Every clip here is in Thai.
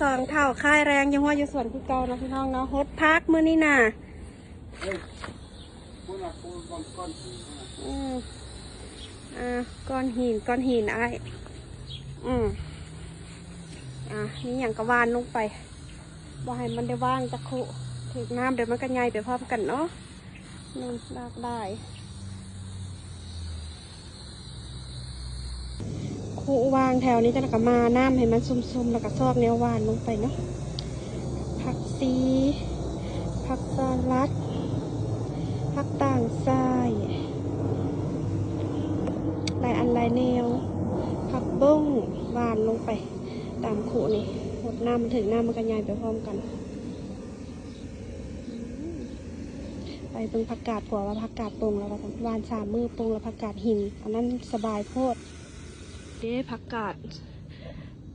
สองเท่าค่ายแรงยังว่าอยู่สวนคือเก่านะพี่น้องเนาะฮดพักมื้อนี้น่ะก้อนหินไอ้นี่อย่างกระวานลงไปบ่ให้มันได้ว่างจะคุถึงน้ำเดี๋ยวมันก็ใหญ่ไปพร้อมกันเนาะนั่นลากได้คุวางแถวนี้จะแล้วก็มาน้ำให้มันซุ่มๆแล้วก็ซอกแนววานลงไปเนาะผักซีผักสลัดผักต่างทรายหลายอันหลายแนวผักบุ้งหวานลงไปตามขู่นี่หมดน้ำมันถึงน้ำมันกระยายไปพร้อมกันไปเบิ่งผักกาดกว่าผักกาดปรุงแล้วก็หวาน3 มื้อปรุงแล้วผักกาดหินอันนั้นสบายโพดเด้ผักก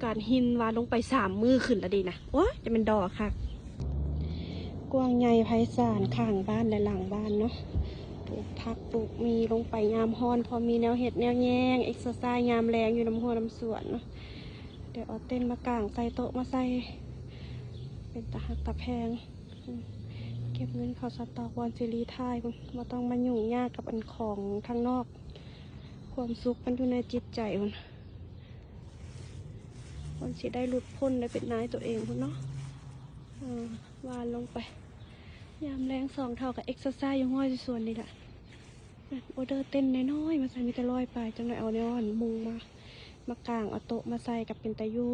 าดหินหวานลงไป3 มื้อขึ้นแล้วดีนะโอ้ยจะเป็นดอกค่ะกว้างใหญ่ไพศาลข้างบ้านและหลังบ้านเนาะปลูกผักปลูกมีลงไปยามฮอนพอมีแนวเห็ดแนวแยงเอ็กซ์ไซส์ยามแรงอยู่น้ำหัวน้ำสวนเนาะเดี๋ยวเอาเต้นมากางใส่โต๊ะมาใส่เป็นตะหักตะแพงเก็บเงินเขาสต็อกวันซีรีไทยมาต้องมายุ่งยากกับอันของทางนอกความสุขมันอยู่ในจิตใจคนสิได้หลุดพ้นได้เป็นนายตัวเองคุณเนาะวานลงไปยามแรง2 เท่ากับเอ็กซ์ไซส์ยังห้อยส่วนนี่แหละออเดอร์เต้นน้อยๆมาใส่มีแต่ลอยไปจังเลยเอาเนี่ยมุงมากางเอาโต๊ะมาใส่กับเป็นตะยู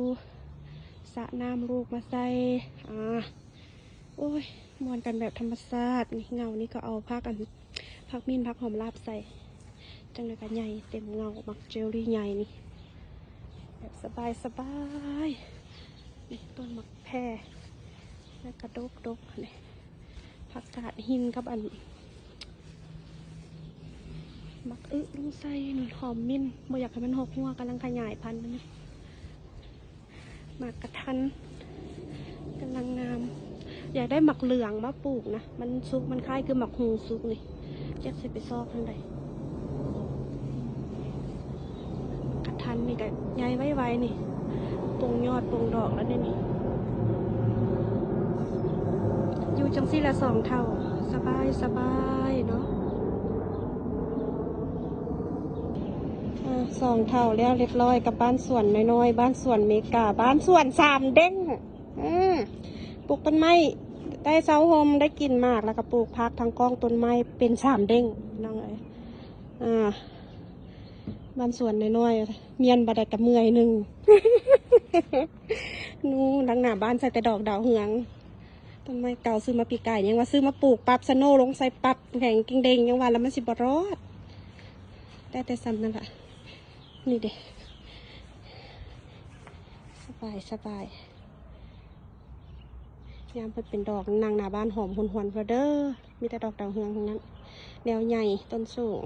สระน้ำลูกมาใส่โอ้ยมวนกันแบบธรรมชาติเงานี่ก็เอาพักมิ้นพักหอมลาบใส่จังเลยกันใหญ่เต็มเงามักเจลลี่ใหญ่นี่แบบสบายนี่ต้นมักแพรแล้วกระดกนี่ผักกาดหินกับอันมักลุงไส้หอมมิ้นบ่อยากให้มันหกหัวกำลังขยายพันธุ์นะหมากกระทันกำลังงามอยากได้หมักเหลืองมาปลูกนะมันซุกมันคล้ายคือหมักหูซุกนี่แจ็คไปซอกทางใดกระทันนี่ก็ใหญ่ไว้นี่ปงยอดปงดอกแล้วนี่อยู่จังซี่ละ2 เท่าสบายเนาะ2 เท่าแล้วเรียบร้อยกับบ้านสวนน้อยๆบ้านสวนเมกาบ้านสวน3 เด้งปลูกต้นไม้ได้เสาโฮมได้กินมากแล้วก็ปลูกพักทางกล้องต้นไม้เป็น3 เด้งน้องเอ๋ยบ้านสวนน้อยๆเมียนบาดกับเมื่อยหนึ่ง นู่นหลังหน้าบ้านใส่แต่ดอกดาวเหืองต้นไม้เก่าซื้อมาปีไก่ยังว่าซื้อมาปลูกปั๊บสโนลงใส่ปั๊บแข็งกิ้งเด้งยังว่าแล้วมันสิบรอดได้แต่ซ้ำนั่นแหละนี่เด็สบายยามเป็นดอกนางหน้าบ้านหอมหวนๆเพอเด้อมีแต่ดอกดาวเฮืองทั้งนั้นแนวใหญ่ต้นสูง